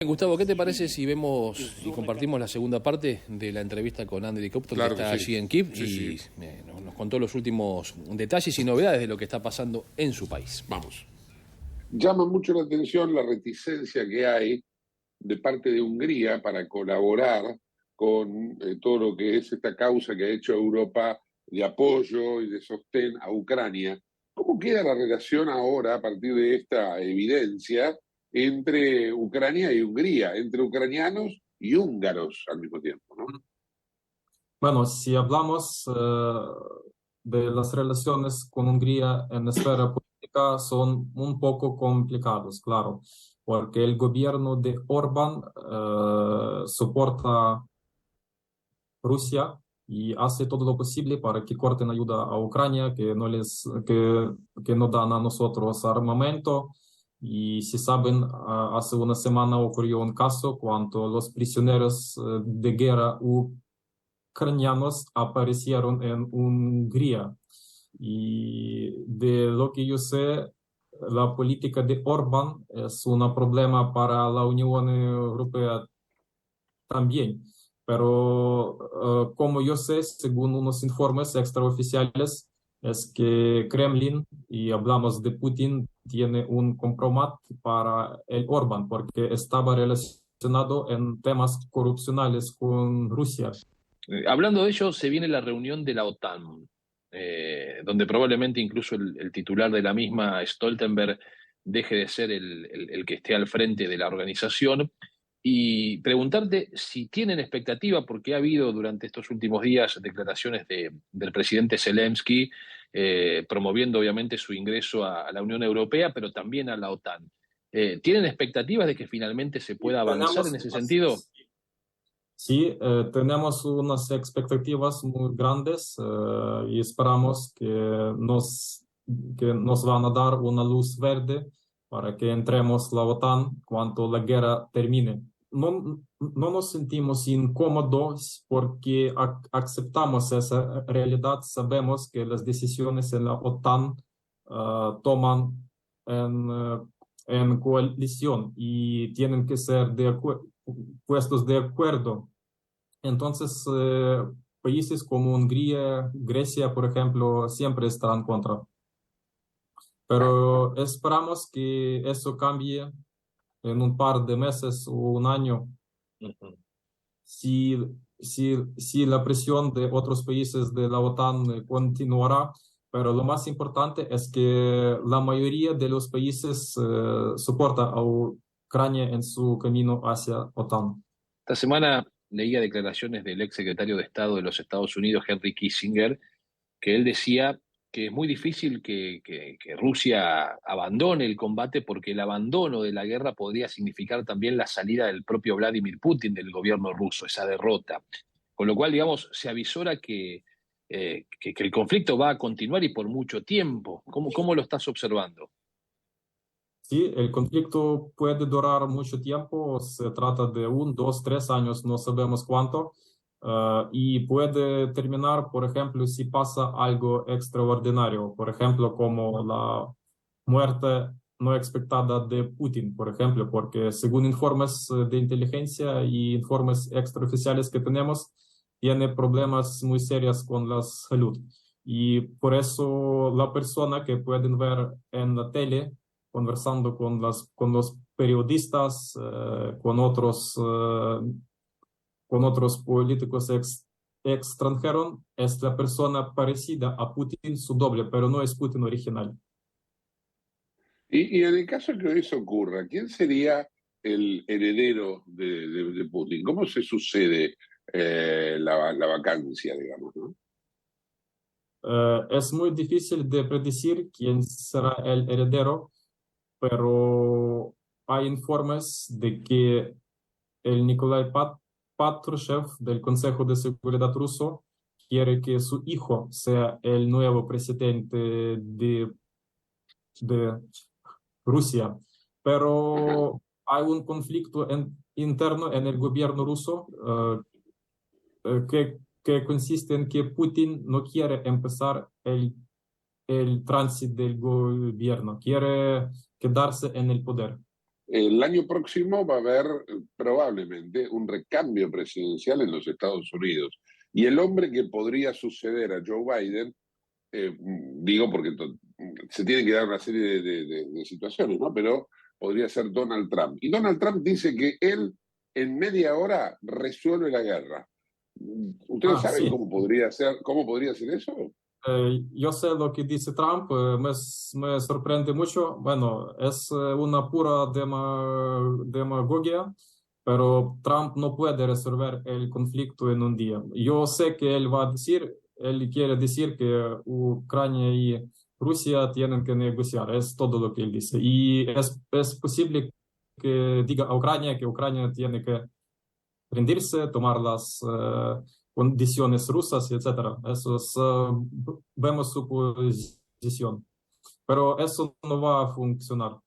Gustavo, ¿qué te parece si vemos y compartimos la segunda parte de la entrevista con Andriy Koptov, Claro que está que sí. allí en Kiev Sí, y sí. nos contó los últimos detalles y novedades de lo que está pasando en su país? Vamos. Llama mucho la atención la reticencia que hay de parte de Hungría para colaborar con todo lo que es esta causa que ha hecho Europa de apoyo y de sostén a Ucrania. ¿Cómo queda la relación ahora, a partir de esta evidencia, entre Ucrania y Hungría, entre ucranianos y húngaros al mismo tiempo, ¿no? Bueno, si hablamos de las relaciones con Hungría en la esfera política, son un poco complicados, claro, porque el gobierno de Orbán soporta Rusia y hace todo lo posible para que corten ayuda a Ucrania, que no dan a nosotros armamento. Y si saben, hace una semana ocurrió un caso cuando los prisioneros de guerra ucranianos aparecieron en Hungría. Y de lo que yo sé, la política de Orbán es un problema para la Unión Europea también. Pero como yo sé, según unos informes extraoficiales, es que Kremlin, y hablamos de Putin, tiene un compromiso para el Orbán, porque estaba relacionado en temas corrupcionales con Rusia. Hablando de ello, se viene la reunión de la OTAN, donde probablemente incluso el titular de la misma, Stoltenberg, deje de ser el que esté al frente de la organización. Y preguntarte si tienen expectativa, porque ha habido durante estos últimos días declaraciones del presidente Zelensky, promoviendo obviamente su ingreso a la Unión Europea, pero también a la OTAN. ¿Tienen expectativas de que finalmente se pueda avanzar en ese sentido? Sí, tenemos unas expectativas muy grandes y esperamos que nos van a dar una luz verde para que entremos la OTAN cuando la guerra termine. No nos sentimos incómodos porque aceptamos esa realidad. Sabemos que las decisiones en la OTAN toman en, eh, en coalición y tienen que ser puestos de acuerdo. Entonces, países como Hungría, Grecia, por ejemplo, siempre están contra. Pero esperamos que eso cambie en un par de meses o un año. Si, si la presión de otros países de la OTAN continuará, pero lo más importante es que la mayoría de los países soporta a Ucrania en su camino hacia OTAN. Esta semana leía declaraciones del ex secretario de Estado de los Estados Unidos, Henry Kissinger, que él decía que es muy difícil que Rusia abandone el combate porque el abandono de la guerra podría significar también la salida del propio Vladimir Putin del gobierno ruso, esa derrota. Con lo cual, digamos, se avisora que el conflicto va a continuar y por mucho tiempo. ¿Cómo lo estás observando? Sí, el conflicto puede durar mucho tiempo, se trata de 1, 2, 3 años, no sabemos cuánto, y puede terminar, por ejemplo, si pasa algo extraordinario, por ejemplo, como la muerte no expectada de Putin, por ejemplo, porque según informes de inteligencia y informes extraoficiales que tenemos, tiene problemas muy serios con la salud. Y por eso la persona que pueden ver en la tele, conversando con los periodistas, con otros políticos extranjeros, es la persona parecida a Putin, su doble, pero no es Putin original. Y en el caso que eso ocurra, ¿quién sería el heredero de Putin? ¿Cómo se sucede la vacancia, digamos, ¿no? Es muy difícil de predecir quién será el heredero, pero hay informes de que el Nikolai Patrushev del Consejo de Seguridad ruso quiere que su hijo sea el nuevo presidente de Rusia, pero hay un conflicto interno en el gobierno ruso que consiste en que Putin no quiere empezar el tránsito del gobierno, quiere quedarse en el poder. El año próximo va a haber probablemente un recambio presidencial en los Estados Unidos. Y el hombre que podría suceder a Joe Biden, digo porque se tienen que dar una serie de situaciones, ¿no? Pero podría ser Donald Trump. Y Donald Trump dice que él en media hora resuelve la guerra. ¿Ustedes saben Sí. cómo podría ser eso? Yo sé lo que dice Trump, me sorprende mucho. Bueno, es una pura demagogia, pero Trump no puede resolver el conflicto en un día. Yo sé que él quiere decir que Ucrania y Rusia tienen que negociar, es todo lo que él dice. Y es posible que diga a Ucrania que Ucrania tiene que rendirse, tomar las condiciones rusas, etcétera. Eso es, vemos su posición. Pero eso no va a funcionar.